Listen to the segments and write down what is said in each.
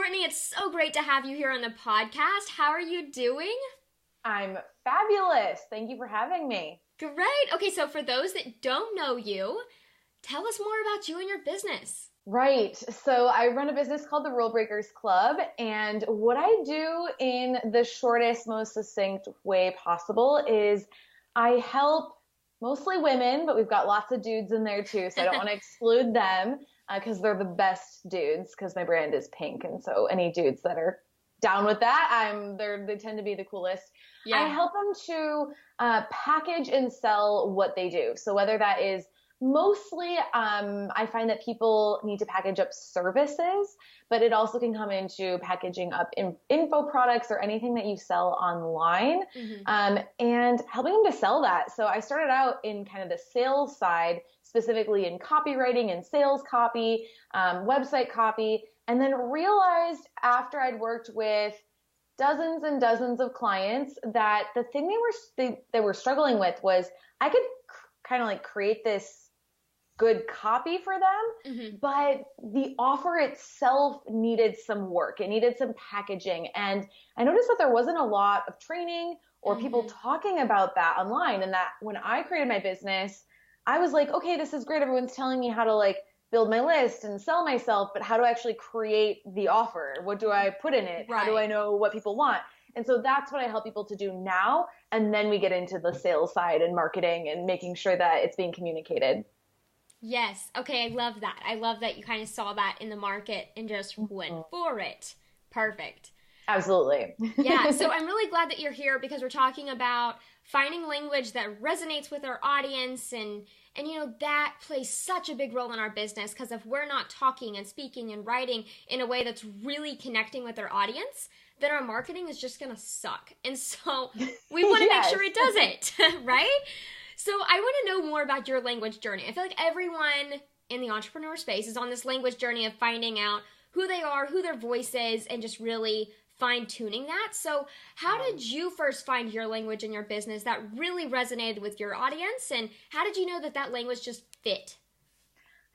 Courtney, it's so great to have you here on the podcast. How are you doing? I'm fabulous. Thank you for having me. Great. Okay, so for those that don't know you, tell us more about you and your business. Right. So I run a business called the Rule Breakers Club, and what I do in the shortest, most succinct way possible is I help mostly women, but we've got lots of dudes in there too, so I don't want to exclude them because they're the best dudes because my brand is pink, and so any dudes that are down with that, they tend to be the coolest. Yeah. I help them to package and sell what they do. So whether that is mostly, I find that people need to package up services, but it also can come into packaging up info products or anything that you sell online, and helping them to sell that. So I started out in kind of the sales side, specifically in copywriting and sales copy, website copy, and then realized after I'd worked with dozens and dozens of clients that the thing they were struggling with was I could kind of like create this good copy for them, but the offer itself needed some work. It needed some packaging. And I noticed that there wasn't a lot of training or people talking about that online. And that when I created my business, I was like, okay, this is great. Everyone's telling me how to like build my list and sell myself, but how do I actually create the offer? What do I put in it? Right. How do I know what people want? And so that's what I help people to do now. And then we get into the sales side and marketing and making sure that it's being communicated. Yes. Okay, I love that. I love that you kind of saw that in the market and just went for it. Perfect. Absolutely. Yeah, so I'm really glad that you're here because we're talking about finding language that resonates with our audience and you know, that plays such a big role in our business because if we're not talking and speaking and writing in a way that's really connecting with our audience, then our marketing is just going to suck. And so we want to make sure it does it, right? So I want to know more about your language journey. I feel like everyone in the entrepreneur space is on this language journey of finding out who they are, who their voice is, and just really fine-tuning that. So how did you first find your language in your business that really resonated with your audience? And how did you know that that language just fit?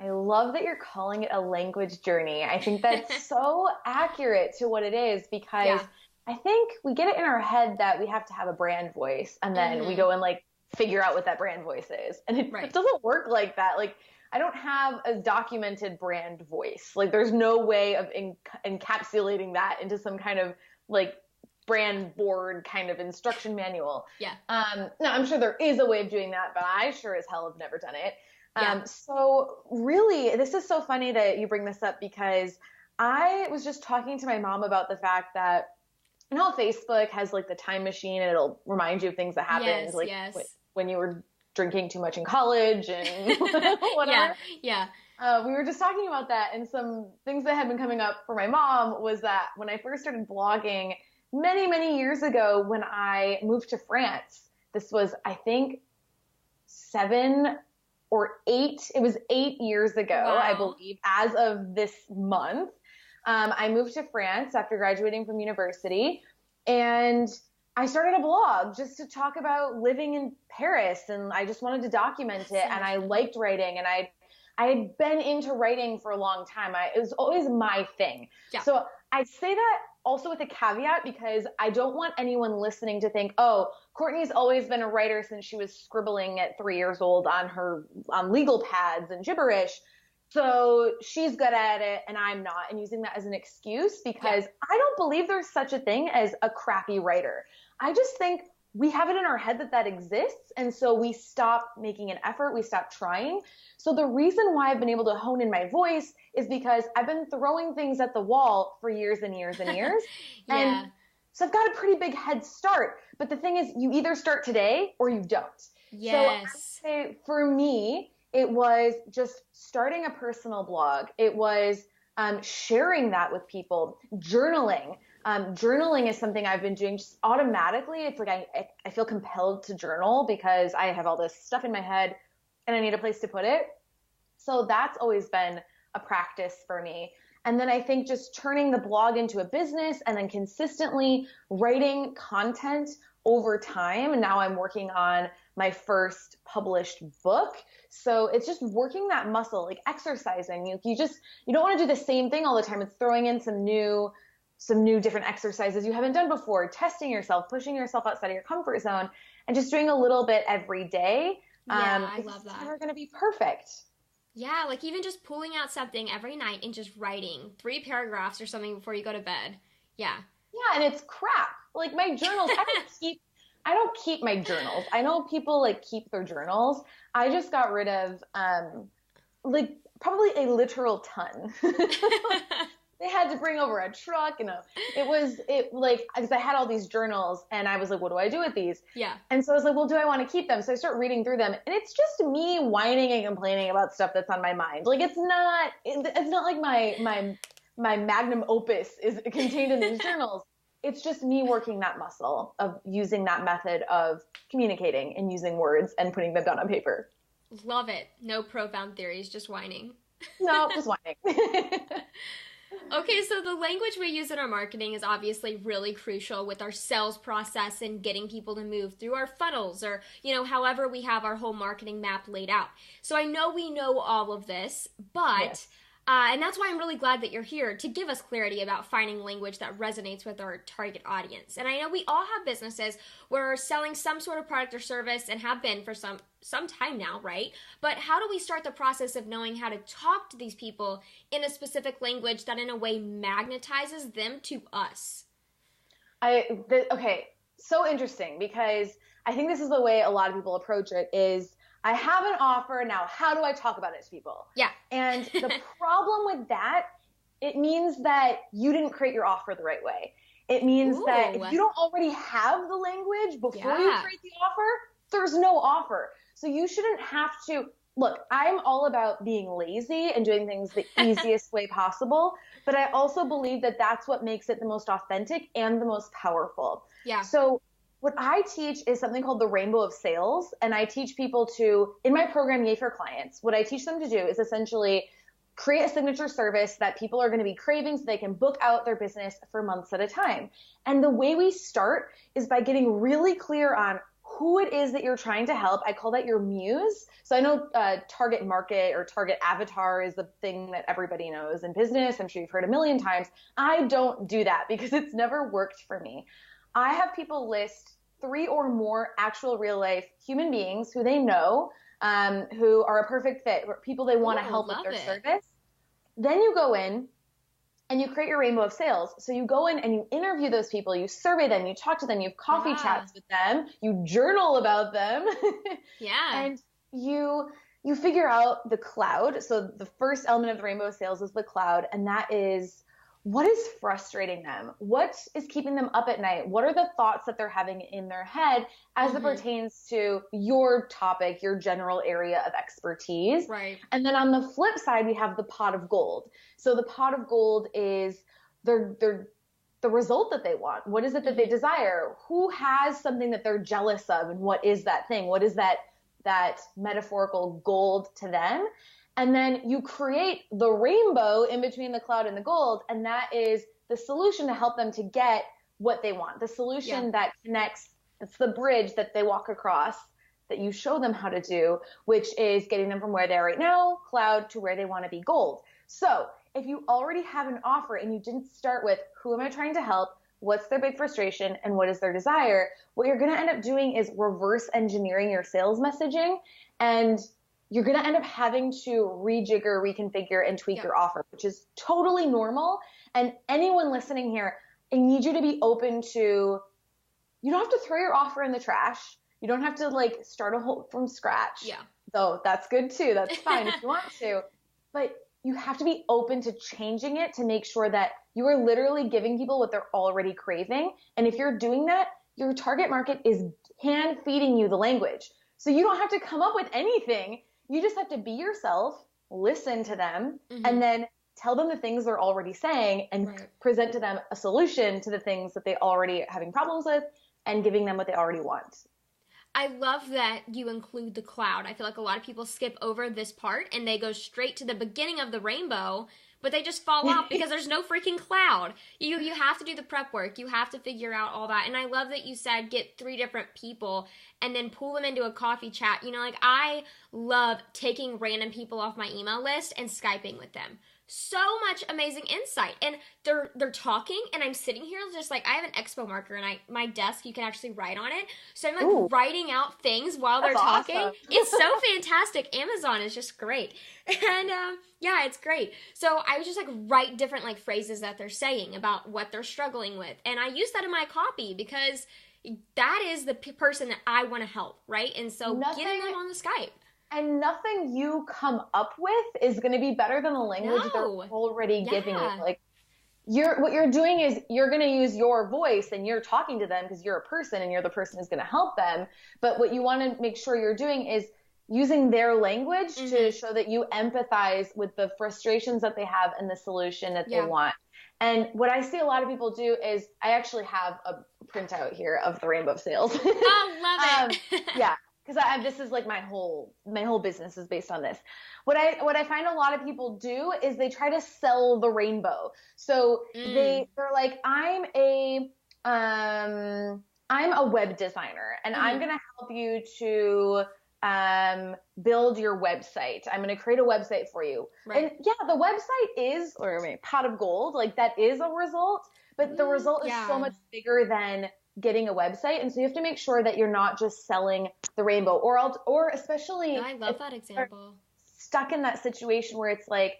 I love that you're calling it a language journey. I think that's so accurate to what it is because I think we get it in our head that we have to have a brand voice and then we go and like figure out what that brand voice is. And it doesn't work like that. Like I don't have a documented brand voice. Like there's no way of encapsulating that into some kind of like brand board kind of instruction manual. Yeah. Now I'm sure there is a way of doing that, but I sure as hell have never done it. So really, this is so funny that you bring this up because I was just talking to my mom about the fact that, you know, Facebook has like the time machine and it'll remind you of things that happened when you were drinking too much in college and whatever. We were just talking about that, and some things that had been coming up for my mom was that when I first started blogging many, many years ago when I moved to France, this was, I think, 8 years ago, I believe, as of this month. I moved to France after graduating from university, and I started a blog just to talk about living in Paris, and I just wanted to document it, and I liked writing, and I had been into writing for a long time. It was always my thing. Yeah. So I say that also with a caveat because I don't want anyone listening to think, oh, Courtney's always been a writer since she was scribbling at 3 years old on legal pads and gibberish. So she's good at it and I'm not, and using that as an excuse because I don't believe there's such a thing as a crappy writer. I just think we have it in our head that that exists. And so we stop making an effort. We stop trying. So the reason why I've been able to hone in my voice is because I've been throwing things at the wall for years and years and years. And so I've got a pretty big head start. But the thing is, you either start today or you don't. Yes. So I would say for me, it was just starting a personal blog. It was sharing that with people, journaling. Journaling is something I've been doing just automatically. It's like I feel compelled to journal because I have all this stuff in my head and I need a place to put it. So that's always been a practice for me. And then I think just turning the blog into a business and then consistently writing content over time. And now I'm working on my first published book. So it's just working that muscle, like exercising. You don't want to do the same thing all the time. It's throwing in some new different exercises you haven't done before, testing yourself, pushing yourself outside of your comfort zone, and just doing a little bit every day. Yeah, I love that. It's never going to be perfect. Yeah, like even just pulling out something every night and just writing 3 paragraphs or something before you go to bed. Yeah. Yeah, and it's crap. Like my journals, I don't keep my journals. I know people like keep their journals. I just got rid of like probably a literal ton. They had to bring over a truck, and because I had all these journals, and I was like, what do I do with these? Yeah. And so I was like, well, do I want to keep them? So I start reading through them, and it's just me whining and complaining about stuff that's on my mind. Like it's not like my magnum opus is contained in these journals. It's just me working that muscle of using that method of communicating and using words and putting them down on paper. Love it. No profound theories, just whining. No, just whining. Okay, so the language we use in our marketing is obviously really crucial with our sales process and getting people to move through our funnels or, however we have our whole marketing map laid out. So I know we know all of this, but... Yes. And that's why I'm really glad that you're here to give us clarity about finding language that resonates with our target audience. And I know we all have businesses where we're selling some sort of product or service and have been for some time now, right? But how do we start the process of knowing how to talk to these people in a specific language that in a way magnetizes them to us? Okay, so interesting, because I think this is the way a lot of people approach it is, I have an offer, now how do I talk about it to people? Yeah. And the problem with that, it means that you didn't create your offer the right way. It means that if you don't already have the language before you create the offer, there's no offer. So you shouldn't have to, look, I'm all about being lazy and doing things the easiest way possible, but I also believe that that's what makes it the most authentic and the most powerful. Yeah. So what I teach is something called the rainbow of sales. And I teach people to, in my program, Yay for Clients, what I teach them to do is essentially create a signature service that people are going to be craving so they can book out their business for months at a time. And the way we start is by getting really clear on who it is that you're trying to help. I call that your muse. So I know target market or target avatar is the thing that everybody knows in business. I'm sure you've heard a million times. I don't do that because it's never worked for me. I have people list 3 or more actual real life human beings who they know, who are a perfect fit, or people they want to help with their service. Then you go in and you create your rainbow of sales. So you go in and you interview those people, you survey them, you talk to them, you have coffee chats with them, you journal about them. Yeah. And you figure out the cloud. So the first element of the rainbow of sales is the cloud, and that is, what is frustrating them? What is keeping them up at night? What are the thoughts that they're having in their head as it pertains to your topic, your general area of expertise? Right. And then on the flip side, we have the pot of gold. So the pot of gold is the result that they want. What is it that they desire? Who has something that they're jealous of? And what is that thing? What is that metaphorical gold to them? And then you create the rainbow in between the cloud and the gold, and that is the solution to help them to get what they want. The solution that connects, it's the bridge that they walk across that you show them how to do, which is getting them from where they are right now, cloud, to where they want to be, gold. So if you already have an offer and you didn't start with who am I trying to help, what's their big frustration, and what is their desire, what you're going to end up doing is reverse engineering your sales messaging, and you're going to end up having to rejigger, reconfigure, and tweak your offer, which is totally normal. And anyone listening here, I need you to be open to, you don't have to throw your offer in the trash. You don't have to start a whole from scratch. Yeah. Though that's good too. That's fine if you want to. But you have to be open to changing it to make sure that you are literally giving people what they're already craving. And if you're doing that, your target market is hand feeding you the language. So you don't have to come up with anything. You just have to be yourself, listen to them, and then tell them the things they're already saying and present to them a solution to the things that they already are having problems with and giving them what they already want. I love that you include the cloud. I feel like a lot of people skip over this part and they go straight to the beginning of the rainbow, but they just fall off because there's no freaking cloud. You have to do the prep work. You have to figure out all that. And I love that you said get 3 different people and then pull them into a coffee chat. You know, like I love taking random people off my email list and Skyping with them. So much amazing insight, and they're talking, and I'm sitting here just like I have an expo marker, and my desk you can actually write on it, so I'm like writing out things while they're talking. Awesome. It's so fantastic. Amazon is just great, and yeah, it's great. So I was just like write different like phrases that they're saying about what they're struggling with, and I use that in my copy because that is the person that I want to help, right? And so getting them on the Skype. And nothing you come up with is going to be better than the language they're already giving you. Like, what you're doing is you're going to use your voice and you're talking to them because you're a person and you're the person who's going to help them. But what you want to make sure you're doing is using their language to show that you empathize with the frustrations that they have and the solution that they want. And what I see a lot of people do is I actually have a printout here of the Rainbow Sales. Oh, love it. Yeah. Because this is like my whole business is based on this. What I find a lot of people do is they try to sell the rainbow. So they're like, I'm a web designer, and I'm gonna help you to build your website. I'm gonna create a website for you. Right. And yeah, the website is pot of gold. Like that is a result, but the result is so much bigger than getting a website. And so you have to make sure that you're not just selling the rainbow or especially I love that example. Stuck in that situation where it's like,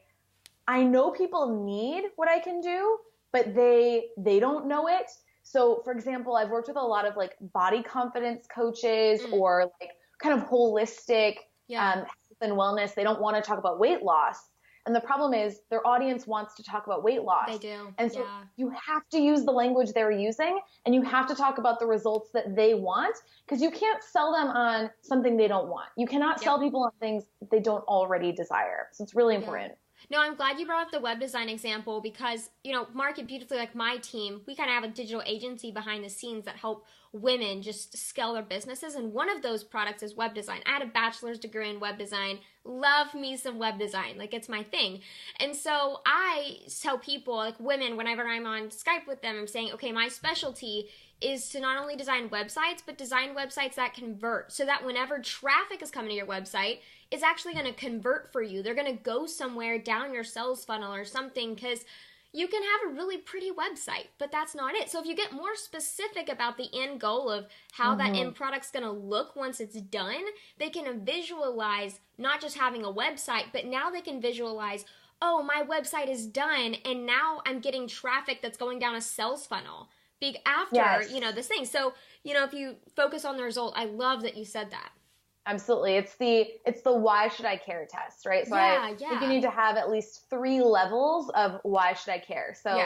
I know people need what I can do, but they don't know it. So for example, I've worked with a lot of like body confidence coaches or like kind of holistic health and wellness. They don't want to talk about weight loss. And the problem is their audience wants to talk about weight loss. They do. And so you have to use the language they're using, and you have to talk about the results that they want, because you can't sell them on something they don't want. You cannot sell people on things that they don't already desire. So it's really important. No, I'm glad you brought up the web design example because, you know, Market Beautifully, like my team, we kind of have a digital agency behind the scenes that help women just scale their businesses. And one of those products is web design. I had a bachelor's degree in web design. Love me some web design. Like, it's my thing. And so I tell people, like women, whenever I'm on Skype with them, I'm saying, okay, my specialty is to not only design websites, but design websites that convert so that whenever traffic is coming to your website, it's actually going to convert for you. They're going to go somewhere down your sales funnel or something, because you can have a really pretty website, but that's not it. So if you get more specific about the end goal of how that end product's going to look once it's done, they can visualize not just having a website, but now they can visualize, oh, my website is done, and now I'm getting traffic that's going down a sales funnel after, you know, this thing. So, you know, if you focus on the result, I love that you said that. Absolutely. It's the why should I care test, right? So I think you need to have at least 3 levels of why should I care. So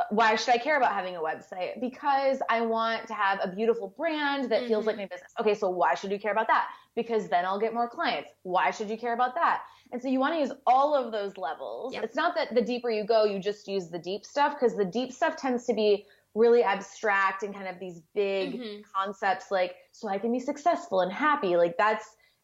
why should I care about having a website? Because I want to have a beautiful brand that feels like my business. Okay, so why should you care about that? Because then I'll get more clients. Why should you care about that? And so you want to use all of those levels. It's not that the deeper you go, you just use the deep stuff, because the deep stuff tends to be really abstract and kind of these big concepts like, so I can be successful and happy. Like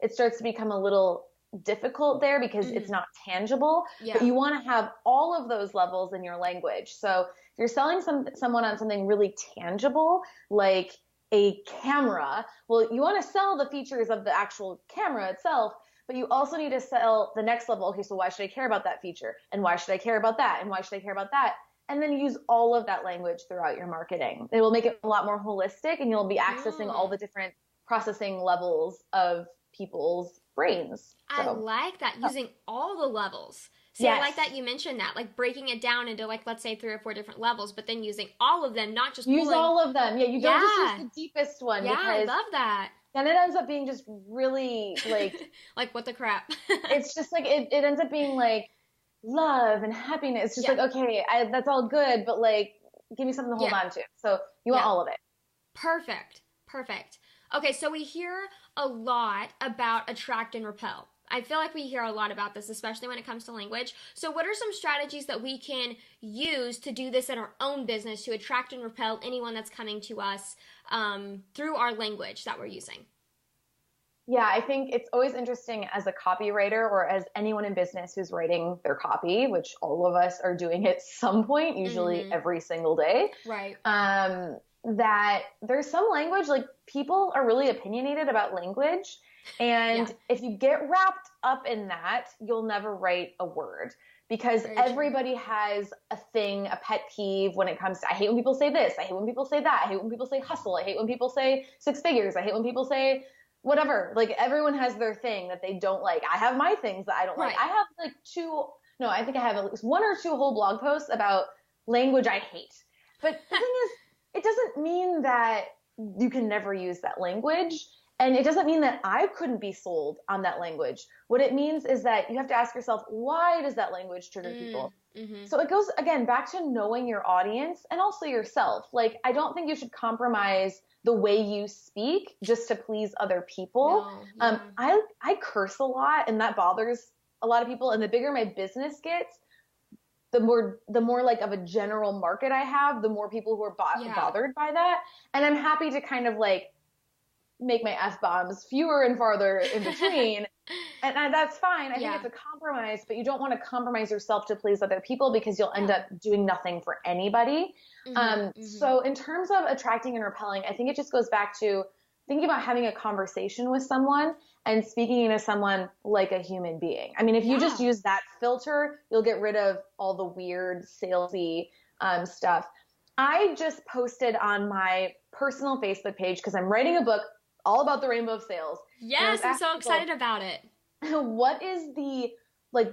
it starts to become a little difficult there because it's not tangible, but you want to have all of those levels in your language. So if you're selling someone on something really tangible, like a camera, well, you want to sell the features of the actual camera itself, but you also need to sell the next level. Okay, so why should I care about that feature? And why should I care about that? And why should I care about that? And then use all of that language throughout your marketing. It will make it a lot more holistic, and you'll be accessing all the different processing levels of people's brains. So. I like that, using all the levels. See, I like that you mentioned that, like breaking it down into like, let's say 3 or 4 different levels, but then using all of them, not just use all of them. Yeah, you don't just use the deepest one. Yeah, I love that. Then it ends up being just really like... like, what the crap? It's just like, it ends up being like, love and happiness. It's just like, okay, that's all good, but like, give me something to hold on to. So you want all of it. Perfect. Okay, so we hear a lot about attract and repel. I feel like we hear a lot about this, especially when it comes to language. So what are some strategies that we can use to do this in our own business to attract and repel anyone that's coming to us through our language that we're using? Yeah, I think it's always interesting as a copywriter or as anyone in business who's writing their copy, which all of us are doing at some point, usually every single day. Right. That there's some language, like people are really opinionated about language. And if you get wrapped up in that, you'll never write a word because everybody has a thing, a pet peeve when it comes to, I hate when people say this. I hate when people say that. I hate when people say hustle. I hate when people say six figures. I hate when people say whatever. Like everyone has their thing that they don't like. I have my things that I don't like. I have like I think I have at least one or two whole blog posts about language I hate. But the thing is, it doesn't mean that you can never use that language. And it doesn't mean that I couldn't be sold on that language. What it means is that you have to ask yourself, why does that language trigger people? So it goes, again, back to knowing your audience and also yourself. Like, I don't think you should compromise the way you speak just to please other people. I curse a lot, and that bothers a lot of people. And the bigger my business gets, the more like of a general market I have, the more people who are bothered by that. And I'm happy to kind of like make my F-bombs fewer and farther in between. and that's fine. I think it's a compromise, but you don't want to compromise yourself to please other people because you'll end up doing nothing for anybody. So in terms of attracting and repelling, I think it just goes back to thinking about having a conversation with someone and speaking to someone like a human being. I mean, if you just use that filter, you'll get rid of all the weird salesy stuff. I just posted on my personal Facebook page because I'm writing a book all about the rainbow of sales. Yes, I'm so excited about it. What is the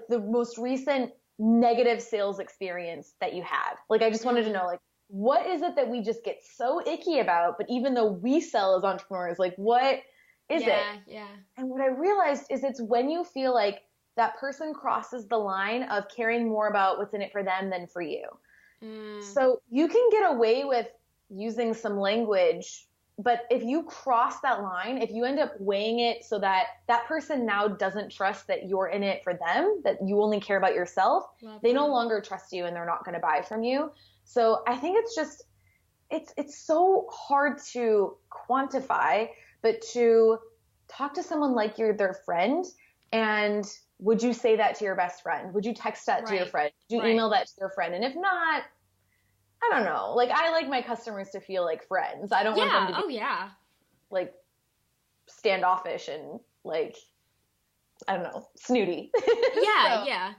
most recent negative sales experience that you had? Like, I just wanted to know, like, what is it that we just get so icky about, but even though we sell as entrepreneurs, like, what is it? Yeah. And what I realized is it's when you feel like that person crosses the line of caring more about what's in it for them than for you. So you can get away with using some language, but if you cross that line, if you end up weighing it so that that person now doesn't trust that you're in it for them, that you only care about yourself, they no longer trust you and they're not going to buy from you. So I think it's just, it's so hard to quantify, but to talk to someone like you're their friend. And would you say that to your best friend? Would you text that to your friend? Would you email that to your friend? And if not, I don't know. Like, I like my customers to feel like friends. I don't want them to be like standoffish and like, I don't know, snooty. Yeah.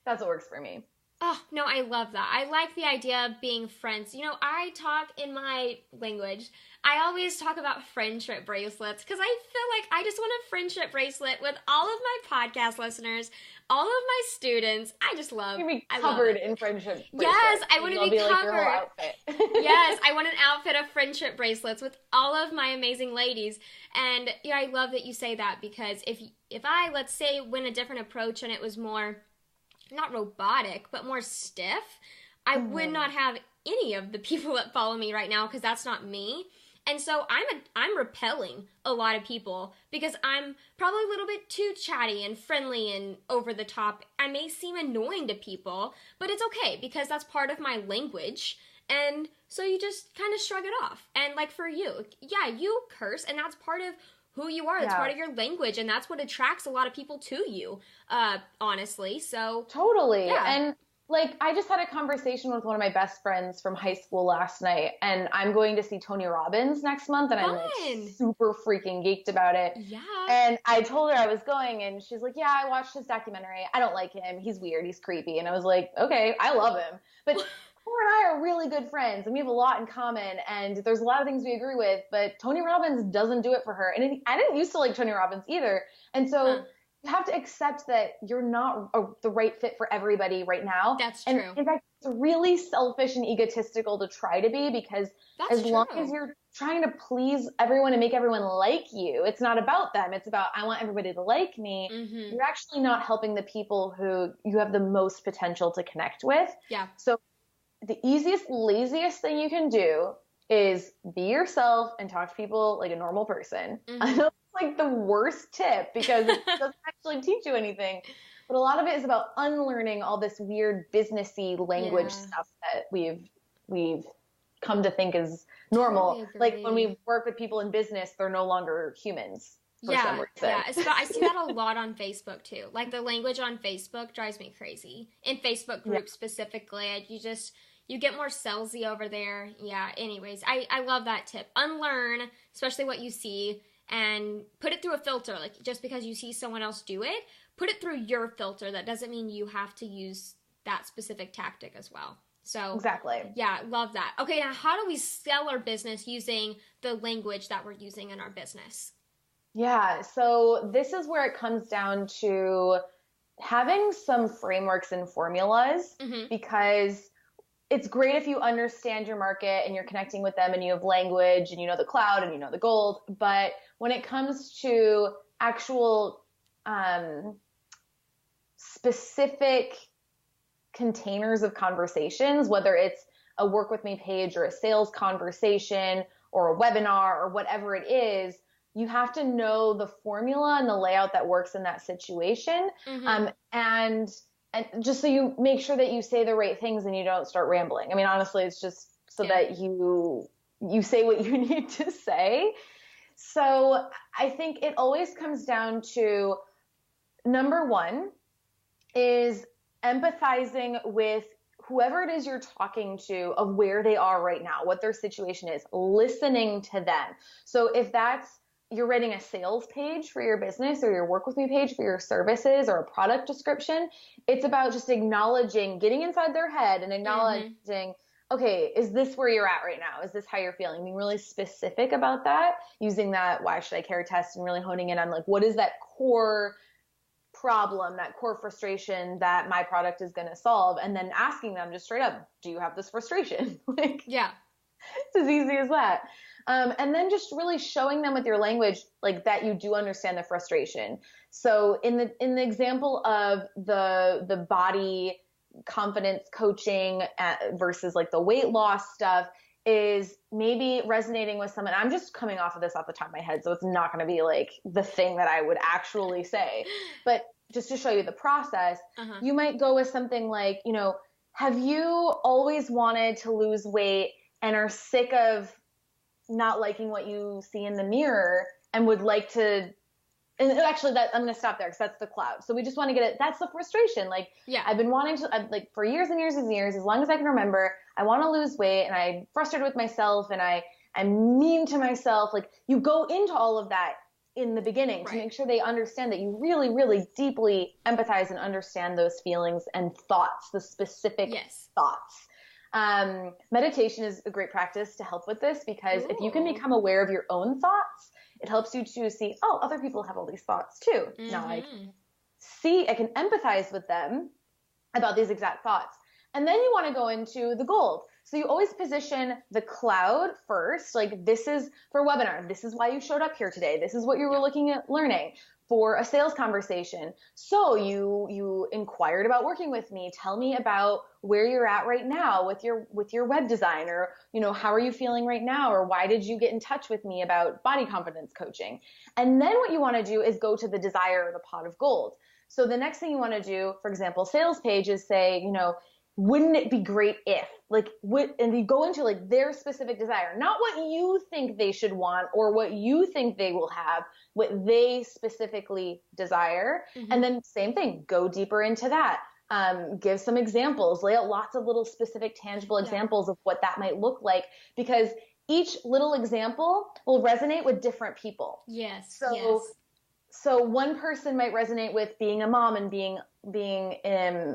That's what works for me. Oh, no, I love that. I like the idea of being friends. You know, I talk in my language. I always talk about friendship bracelets because I feel like I just want a friendship bracelet with all of my podcast listeners, all of my students. I just love. You'll be covered in friendship bracelets. Yes, I want to be covered. Like your whole outfit. Yes, I want an outfit of friendship bracelets with all of my amazing ladies. And yeah, I love that you say that because if I, let's say, went a different approach and it was more, not robotic, but more stiff, I would not have any of the people that follow me right now because that's not me. And so I'm repelling a lot of people because I'm probably a little bit too chatty and friendly and over the top. I may seem annoying to people, but it's okay because that's part of my language. And so you just kind of shrug it off. And like for you, you curse and that's part of who you are. That's part of your language, and that's what attracts a lot of people to you, honestly. So totally. Yeah. And like, I just had a conversation with one of my best friends from high school last night, and I'm going to see Tony Robbins next month, and I'm like super freaking geeked about it. Yeah. And I told her I was going, and she's like, yeah, I watched his documentary. I don't like him. He's weird. He's creepy. And I was like, okay, I love him. But her and I are really good friends and we have a lot in common and there's a lot of things we agree with, but Tony Robbins doesn't do it for her. And I didn't used to like Tony Robbins either. And so you have to accept that you're not the right fit for everybody right now. That's true. And in fact, it's really selfish and egotistical to try to be because long as you're trying to please everyone and make everyone like you, it's not about them. It's about, I want everybody to like me. Mm-hmm. You're actually not helping the people who you have the most potential to connect with. Yeah. So the easiest, laziest thing you can do is be yourself and talk to people like a normal person. Mm-hmm. I know it's like the worst tip because it doesn't actually teach you anything. But a lot of it is about unlearning all this weird businessy language stuff that we've come to think is normal. Totally like when we work with people in business, they're no longer humans. for some reason. Yeah. I see that a lot on Facebook too. Like the language on Facebook drives me crazy. In Facebook groups specifically, you get more salesy over there. Yeah. Anyways, I love that tip. Unlearn, especially what you see, and put it through a filter. Like just because you see someone else do it, put it through your filter. That doesn't mean you have to use that specific tactic as well. So exactly. Yeah, love that. Okay, now how do we sell our business using the language that we're using in our business? Yeah, so this is where it comes down to having some frameworks and formulas, because it's great if you understand your market and you're connecting with them and you have language and you know the cloud and you know the gold. But when it comes to actual specific containers of conversations, whether it's a work with me page or a sales conversation or a webinar or whatever it is, you have to know the formula and the layout that works in that situation. And just so you make sure that you say the right things and you don't start rambling. I mean, honestly, it's just so that you say what you need to say. So I think it always comes down to, number one is empathizing with whoever it is you're talking to, of where they are right now, what their situation is, listening to them. So if that's, you're writing a sales page for your business or your work with me page for your services or a product description, it's about just acknowledging, getting inside their head and acknowledging, okay, is this where you're at right now? Is this how you're feeling? Being really specific about that, using that why should I care test and really honing in on like, what is that core problem, that core frustration that my product is going to solve, and then asking them just straight up, do you have this frustration? Like, yeah, it's as easy as that. And then just really showing them with your language, like that you do understand the frustration. So in the example of the body confidence coaching versus like the weight loss stuff, is maybe resonating with someone. I'm just coming off of this off the top of my head, so it's not going to be like the thing that I would actually say. But just to show you the process, you might go with something like, you know, have you always wanted to lose weight and are sick of not liking what you see in the mirror and would like to, and actually that I'm going to stop there because that's the cloud. So we just want to get it. That's the frustration. Like, I've been wanting to, like for years and years and years, as long as I can remember, I want to lose weight and I'm frustrated with myself and I'm mean to myself. Like you go into all of that in the beginning to make sure they understand that you really, really deeply empathize and understand those feelings and thoughts, the specific thoughts. Meditation is a great practice to help with this because if you can become aware of your own thoughts, it helps you to see, oh, other people have all these thoughts too. Now I can empathize with them about these exact thoughts. And then you want to go into the gold. So you always position the cloud first. Like this is for a webinar. This is why you showed up here today. This is what you were looking at learning. For a sales conversation. So you inquired about working with me. Tell me about where you're at right now with your web design, or, you know, how are you feeling right now? Or why did you get in touch with me about body confidence coaching? And then what you want to do is go to the desire or the pot of gold. So the next thing you want to do, for example, sales page is say, you know, wouldn't it be great if, like, and you go into like their specific desire, not what you think they should want or what you think they will have, what they specifically desire. And then same thing, go deeper into that. Give some examples, lay out lots of little specific tangible examples of what that might look like, because each little example will resonate with different people. So one person might resonate with being a mom and being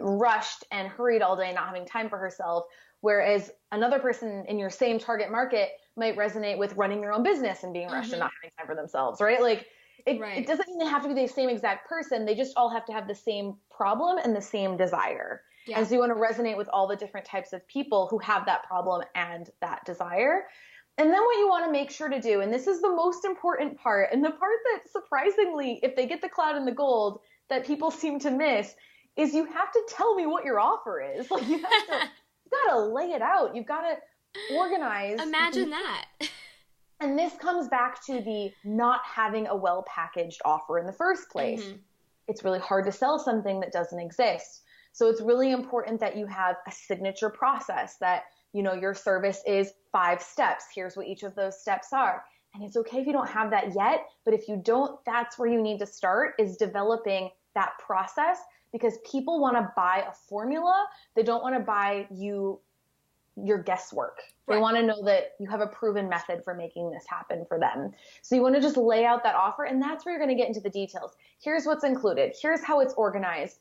rushed and hurried all day, not having time for herself. Whereas another person in your same target market might resonate with running their own business and being rushed and not having time for themselves, right? Like it doesn't even have to be the same exact person. They just all have to have the same problem and the same desire. And so you want to resonate with all the different types of people who have that problem and that desire. And then what you want to make sure to do, and this is the most important part, and the part that surprisingly, if they get the cloud and the gold, that people seem to miss, is you have to tell me what your offer is. Like you gotta lay it out. You've got to organize. Imagine that. And this comes back to the not having a well-packaged offer in the first place. It's really hard to sell something that doesn't exist. So it's really important that you have a signature process that, you know, your service is 5 steps. Here's what each of those steps are. And it's okay if you don't have that yet, but if you don't, that's where you need to start, is developing that process, because people want to buy a formula. They don't want to buy your guesswork. They want to know that you have a proven method for making this happen for them. So you want to just lay out that offer, and that's where you're going to get into the details. Here's what's included. Here's how it's organized.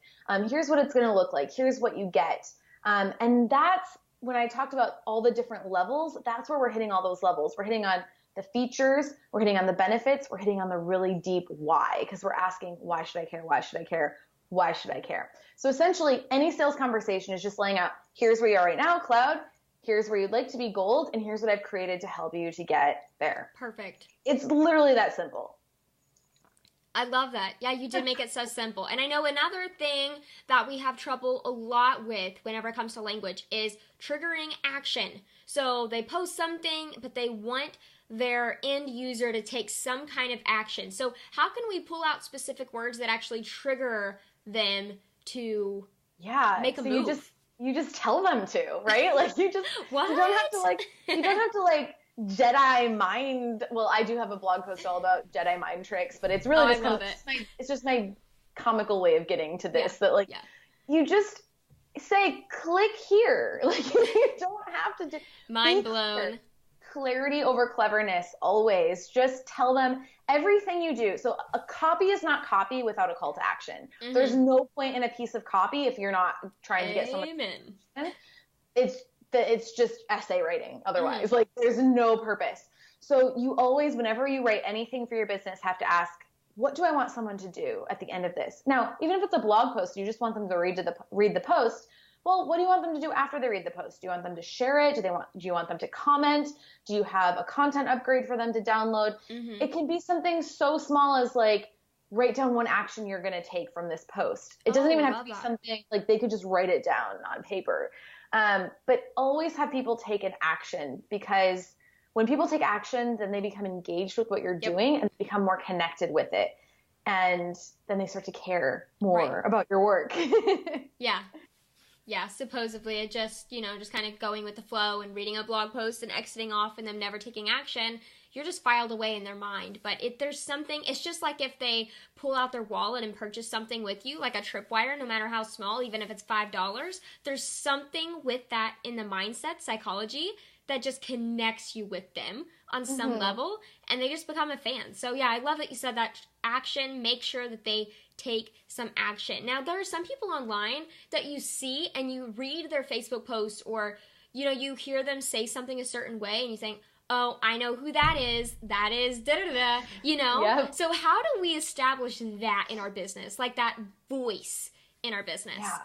Here's what it's going to look like. Here's what you get. And that's when I talked about all the different levels, that's where we're hitting all those levels. We're hitting on the features, we're hitting on the benefits, we're hitting on the really deep why, because we're asking, why should I care? Why should I care? Why should I care? So essentially, any sales conversation is just laying out, here's where you are right now, Cloud. Here's where you'd like to be, Gold. And here's what I've created to help you to get there. Perfect. It's literally that simple. I love that. Yeah, you did make it so simple. And I know another thing that we have trouble a lot with whenever it comes to language is triggering action. So they post something, but they want their end user to take some kind of action. So how can we pull out specific words that actually trigger them to make a move? You just tell them to, right? Like you don't have to like Jedi mind. Well, I do have a blog post all about Jedi mind tricks, but it's really it's just my comical way of getting to this, you just say, click here. Like you don't have to do mind blown. Clarity over cleverness, always. Just tell them everything you do. So a copy is not copy without a call to action. Mm-hmm. There's no point in a piece of copy if you're not trying to get someone. It's just essay writing otherwise. Mm-hmm. Like there's no purpose. So you always, whenever you write anything for your business, have to ask, what do I want someone to do at the end of this? Now, even if it's a blog post, you just want them to read the post. Well, what do you want them to do after they read the post? Do you want them to share it? Do you want them to comment? Do you have a content upgrade for them to download? Mm-hmm. It can be something so small as like, write down one action you're going to take from this post. It doesn't even have to be something like they could just write it down on paper. But always have people take an action, because when people take action, then they become engaged with what you're doing and become more connected with it. And then they start to care more about your work. Yeah, supposedly it just kind of going with the flow and reading a blog post and exiting off and them never taking action, you're just filed away in their mind. But if there's something, it's just like if they pull out their wallet and purchase something with you, like a tripwire, no matter how small, even if it's $5, there's something with that in the mindset, psychology, that just connects you with them on some level, and they just become a fan. So yeah, I love that you said that action, make sure that they take some action. Now, there are some people online that you see and you read their Facebook posts, or, you hear them say something a certain way and you think, oh, I know who that is. That is da-da-da-da, Yep. So how do we establish that in our business, like that voice in our business? Yeah.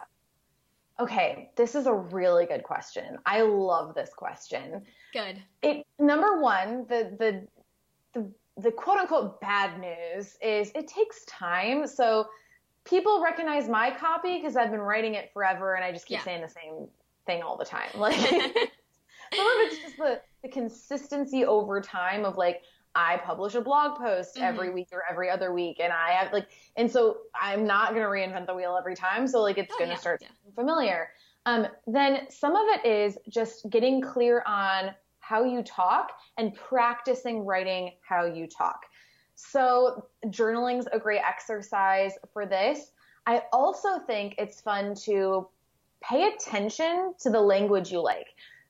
Okay, this is a really good question. I love this question. Good. Number one, the quote unquote bad news is it takes time. So people recognize my copy because I've been writing it forever and I just keep saying the same thing all the time. Like some of it's just the consistency over time of like, I publish a blog post every week or every other week, and I have and so I'm not going to reinvent the wheel every time. So like, it's going to start familiar. Then some of it is just getting clear on how you talk and practicing writing how you talk. So journaling's a great exercise for this. I also think it's fun to pay attention to the language you like.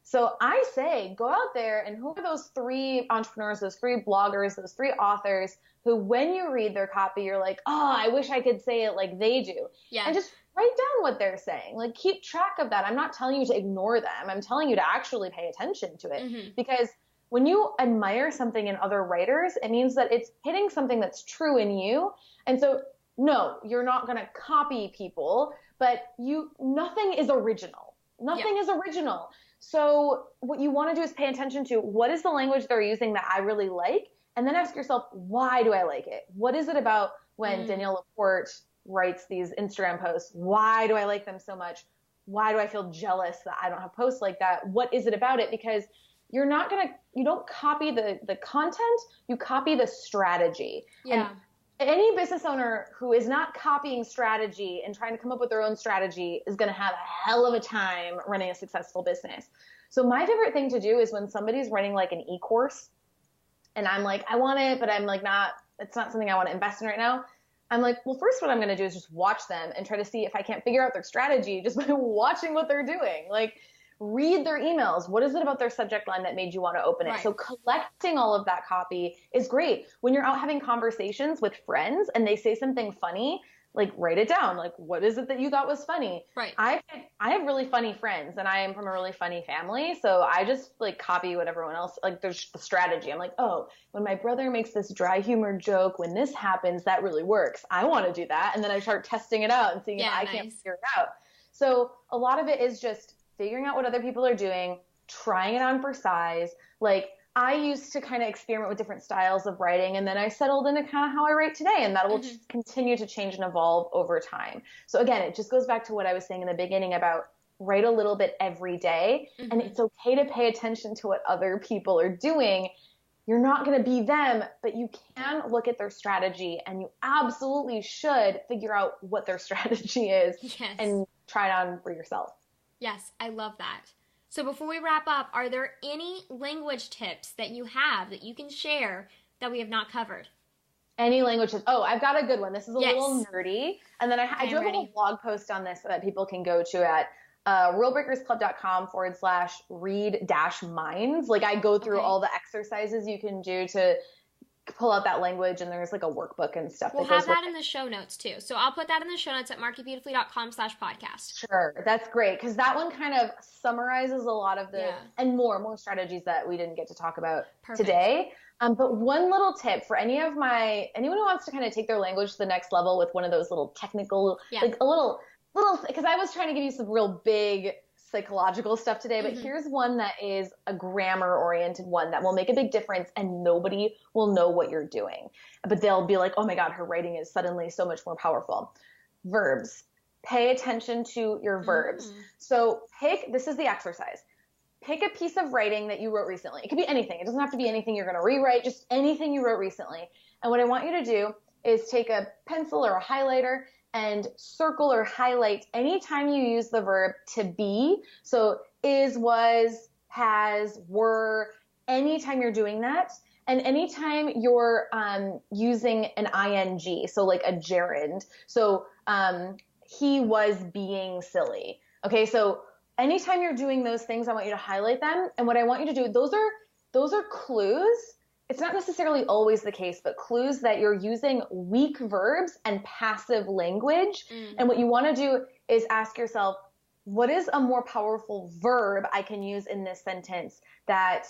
So I say, go out there and who are those 3 entrepreneurs, those 3 bloggers, those 3 authors who, when you read their copy, you're like, oh, I wish I could say it like they do. Yeah. And just write down what they're saying. Like, keep track of that. I'm not telling you to ignore them. I'm telling you to actually pay attention to it. Because when you admire something in other writers, it means that it's hitting something that's true in you. And so, no, you're not going to copy people, but nothing is original. Nothing is original. So what you want to do is pay attention to what is the language they're using that I really like, and then ask yourself, why do I like it? What is it about when Danielle Laporte writes these Instagram posts? Why do I like them so much? Why do I feel jealous that I don't have posts like that? What is it about it? Because you don't copy the content, you copy the strategy. Yeah. And any business owner who is not copying strategy and trying to come up with their own strategy is going to have a hell of a time running a successful business. So my favorite thing to do is when somebody's running like an e-course, and I'm like, I want it, but I'm like it's not something I want to invest in right now. I'm like, well, first what I'm going to do is just watch them and try to see if I can't figure out their strategy just by watching what they're doing. Like, read their emails. What is it about their subject line that made you want to open it? Right. So collecting all of that copy is great. When you're out having conversations with friends and they say something funny, like, write it down. Like, what is it that you thought was funny? Right. I have really funny friends, and I am from a really funny family. So I just like copy what everyone else, like, there's the strategy. I'm like, oh, when my brother makes this dry humor joke, when this happens, that really works. I want to do that. And then I start testing it out and seeing if I can't figure it out. So a lot of it is just figuring out what other people are doing, trying it on for size. Like, I used to kind of experiment with different styles of writing, and then I settled into kind of how I write today, and that will just continue to change and evolve over time. So again, it just goes back to what I was saying in the beginning about write a little bit every day, and it's okay to pay attention to what other people are doing. You're not going to be them, but you can look at their strategy, and you absolutely should figure out what their strategy is and try it on for yourself. Yes, I love that. So before we wrap up, are there any language tips that you have that you can share that we have not covered? Any language tips? Oh, I've got a good one. This is a little nerdy. And then I do have a whole blog post on this that people can go to at rulebreakersclub.com/read-minds. Like, I go through all the exercises you can do to pull out that language, and there's like a workbook and stuff. We'll have that in the show notes too. So I'll put that in the show notes at marketbeautifully.com/podcast. Sure. That's great. Cause that one kind of summarizes a lot of the, and more strategies that we didn't get to talk about today. But one little tip for anyone who wants to kind of take their language to the next level with one of those little technical, like a little, cause I was trying to give you some real big psychological stuff today, but here's one that is a grammar oriented one that will make a big difference, and nobody will know what you're doing, but they'll be like, oh my God, her writing is suddenly so much more powerful. Verbs. Pay attention to your verbs. So this is the exercise. Pick a piece of writing that you wrote recently. It could be anything. It doesn't have to be anything you're going to rewrite, just anything you wrote recently. And what I want you to do is take a pencil or a highlighter and circle or highlight anytime you use the verb to be. So is, was, has, were, anytime you're doing that. And anytime you're using an ing, so like a gerund. So he was being silly. Okay, so anytime you're doing those things, I want you to highlight them. And what I want you to do, those are clues. It's not necessarily always the case, but clues that you're using weak verbs and passive language. And what you want to do is ask yourself, what is a more powerful verb I can use in this sentence that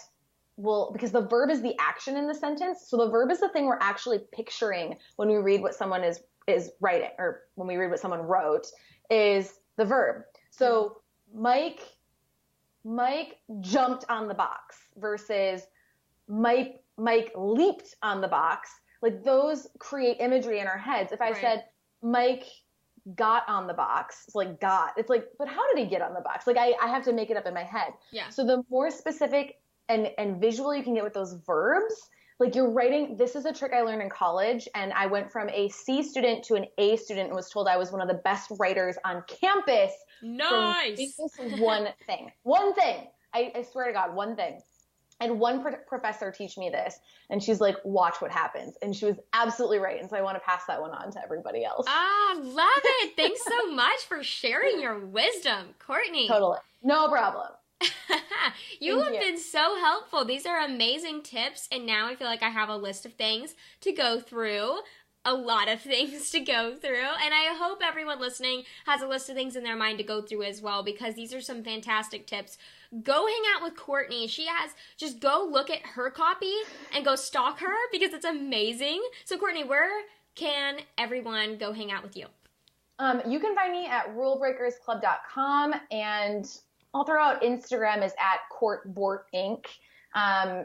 will, because the verb is the action in the sentence. So the verb is the thing we're actually picturing when we read what someone is writing, or when we read what someone wrote, is the verb. So Mike jumped on the box versus Mike leaped on the box. Like, those create imagery in our heads. If I said Mike got on the box, it's like it's like, but how did he get on the box? Like, I have to make it up in my head. Yeah. So the more specific and visual you can get with those verbs, like, you're writing, this is a trick I learned in college, and I went from a C student to an A student and was told I was one of the best writers on campus. Nice. This one thing. One thing. I swear to God, one thing. And one professor teach me this, and she's like, watch what happens. And she was absolutely right. And so I want to pass that one on to everybody else. Ah, love it. Thanks so much for sharing your wisdom, Courtney. Totally. No problem. You have been so helpful. These are amazing tips. And now I feel like I have a list of things to go through. A lot of things to go through, and I hope everyone listening has a list of things in their mind to go through as well, because these are some fantastic tips. Go hang out with Courtney. Just go look at her copy and go stalk her, because it's amazing. So Courtney, where can everyone go hang out with you? You can find me at rulebreakersclub.com, and I'll throw out Instagram is at CourtBort Inc.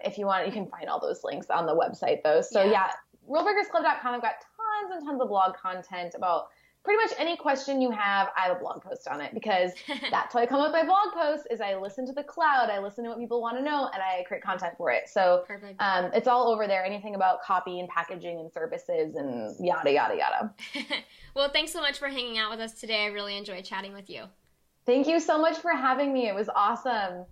If you want, you can find all those links on the website though. So yeah rulebreakersclub.com. I've got tons and tons of blog content about pretty much any question you have. I have a blog post on it, because that's how I come up with my blog posts, is I listen to the cloud, I listen to what people want to know, and I create content for it. So it's all over there. Anything about copy and packaging and services and yada, yada, yada. Well, thanks so much for hanging out with us today. I really enjoyed chatting with you. Thank you so much for having me. It was awesome.